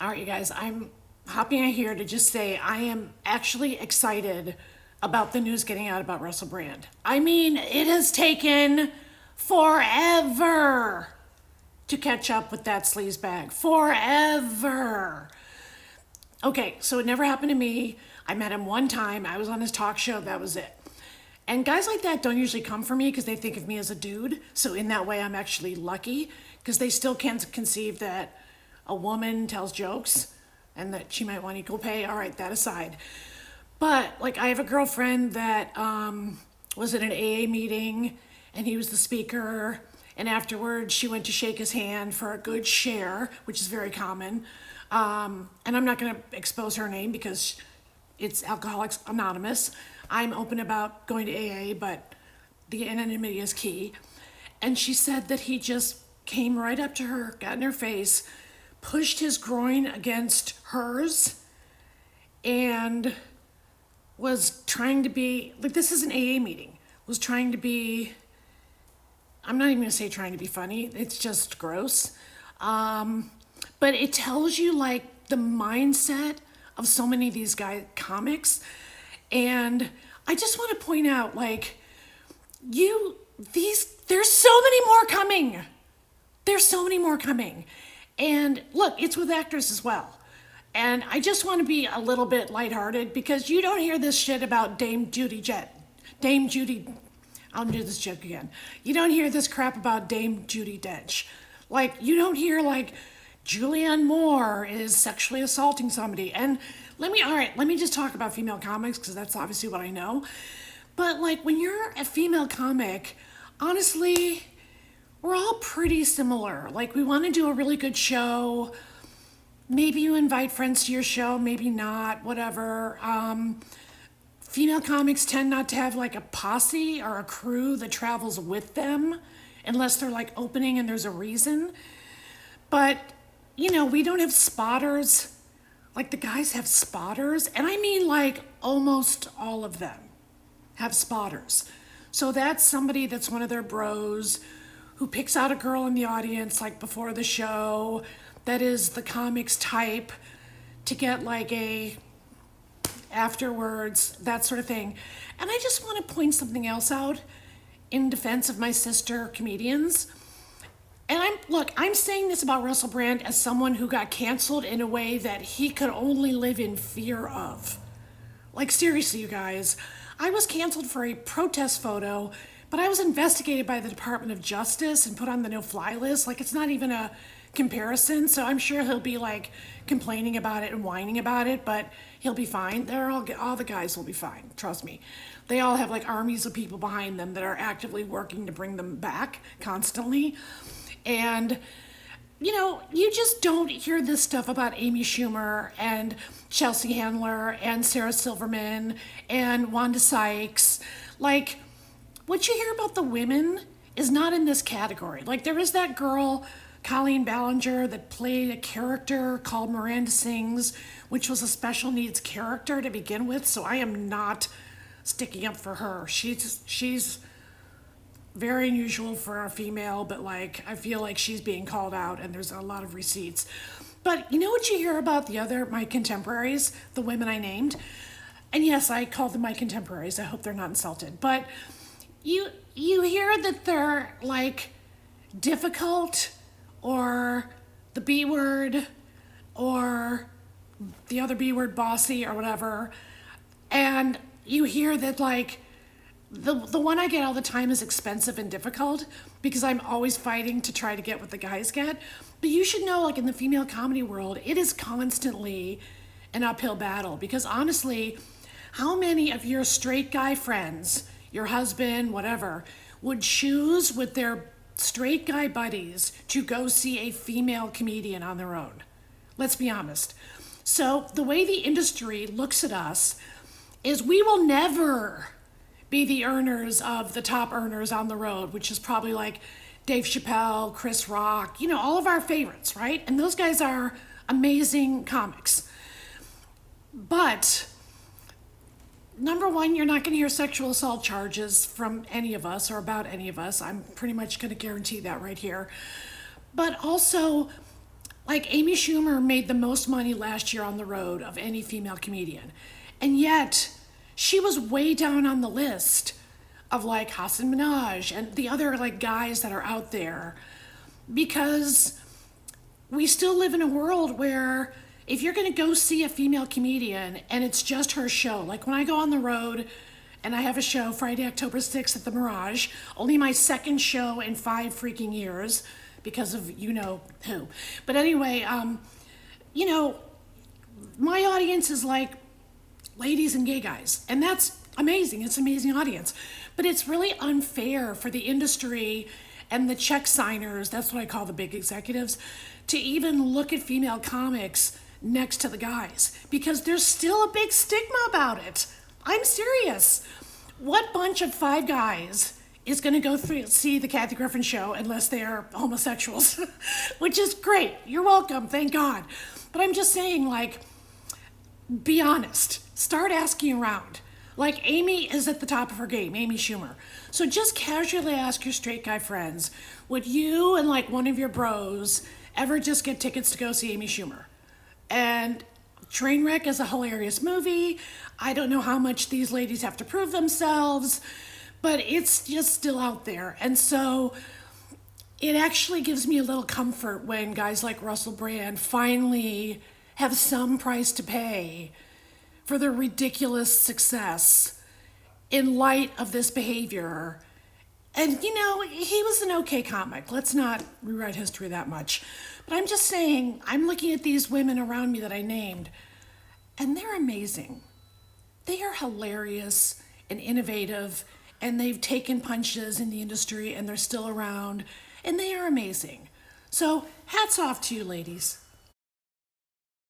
All right, you guys, I'm hopping in here to just say I am actually excited about the news getting out about Russell Brand. I mean, it has taken forever to catch up with that sleaze bag. Forever. Okay, so it never happened to me. I met him one time. I was on his talk show. That was it. And guys like that don't usually come for me because they think of me as a dude. So in that way, I'm actually lucky because they still can't conceive that a woman tells jokes and that she might want equal pay. All right, that aside. But like, I have a girlfriend that was at an AA meeting and he was the speaker. And afterwards, she went to shake his hand for a good share, which is very common. And I'm not going to expose her name because it's Alcoholics Anonymous. I'm open about going to AA, but the anonymity is key. And she said that he just came right up to her, got in her face, pushed his groin against hers, and was trying to be, like, this is an AA meeting, was trying to be, I'm not even going to say trying to be funny, it's just gross. But it tells you, like, the mindset of so many of these comics. And I just want to point out, like, there's so many more coming. There's so many more coming. And look, it's with actors as well. And I just want to be a little bit lighthearted because you don't hear this shit about Dame Judy, I'll do this joke again. You don't hear this crap about Dame Judi Dench. Like, you don't hear, like, Julianne Moore is sexually assaulting somebody. And let me just talk about female comics because that's obviously what I know. But like, when you're a female comic, honestly, we're all pretty similar. Like, we want to do a really good show. Maybe you invite friends to your show, maybe not, whatever. Female comics tend not to have like a posse or a crew that travels with them unless they're like opening and there's a reason. But, you know, we don't have spotters. Like, the guys have spotters, and I mean, like, almost all of them have spotters. So that's somebody that's one of their bros who picks out a girl in the audience, like, before the show, that is the comics type to get, like, a afterwards, that sort of thing. And I just want to point something else out in defense of my sister comedians. And I'm saying this about Russell Brand as someone who got canceled in a way that he could only live in fear of. Like, seriously, you guys, I was canceled for a protest photo, but I was investigated by the Department of Justice and put on the no-fly list. Like, it's not even a comparison, so I'm sure he'll be, like, complaining about it and whining about it, but he'll be fine. All the guys will be fine, trust me. They all have, like, armies of people behind them that are actively working to bring them back constantly. And, you know, you just don't hear this stuff about Amy Schumer and Chelsea Handler and Sarah Silverman and Wanda Sykes. Like, what you hear about the women is not in this category. Like, there is that girl, Colleen Ballinger, that played a character called Miranda Sings, which was a special needs character to begin with, so I am not sticking up for her. She's very unusual for a female, but like, I feel like she's being called out and there's a lot of receipts. But you know what you hear about my contemporaries, the women I named? And yes, I call them my contemporaries. I hope they're not insulted. But you hear that they're like difficult or the B word or the other B word, bossy or whatever. And you hear that like, the one I get all the time is expensive and difficult because I'm always fighting to try to get what the guys get. But you should know, like, in the female comedy world, it is constantly an uphill battle because honestly, how many of your straight guy friends, your husband, whatever, would choose with their straight guy buddies to go see a female comedian on their own? Let's be honest. So the way the industry looks at us is we will never be the earners of the top earners on the road, which is probably like Dave Chappelle, Chris Rock, you know, all of our favorites, right? And those guys are amazing comics. But number one, you're not going to hear sexual assault charges from any of us or about any of us. I'm pretty much going to guarantee that right here. But also, Like Amy Schumer made the most money last year on the road of any female comedian. And yet, she was way down on the list of like Hassan Minaj and the other like guys that are out there because we still live in a world where if you're going to go see a female comedian and it's just her show, like when I go on the road and I have a show Friday, October 6th at the Mirage, only my second show in 5 freaking years because of you know who. But anyway, you know, my audience is like ladies and gay guys, and that's amazing. It's an amazing audience. But it's really unfair for the industry and the check signers, that's what I call the big executives, to even look at female comics next to the guys because there's still a big stigma about it. I'm serious. What bunch of 5 guys is going to go through see the Kathy Griffin show unless they are homosexuals? Which is great. You're welcome. Thank God. But I'm just saying, like, be honest. Start asking around. Like, Amy is at the top of her game, Amy Schumer. So just casually ask your straight guy friends, would you and like one of your bros ever just get tickets to go see Amy Schumer? And Trainwreck is a hilarious movie. I don't know how much these ladies have to prove themselves, but it's just still out there. And so it actually gives me a little comfort when guys like Russell Brand finally have some price to pay for their ridiculous success in light of this behavior. And you know, he was an okay comic. Let's not rewrite history that much. But I'm just saying, I'm looking at these women around me that I named, and they're amazing. They are hilarious and innovative, and they've taken punches in the industry, and they're still around, and they are amazing. So hats off to you, ladies.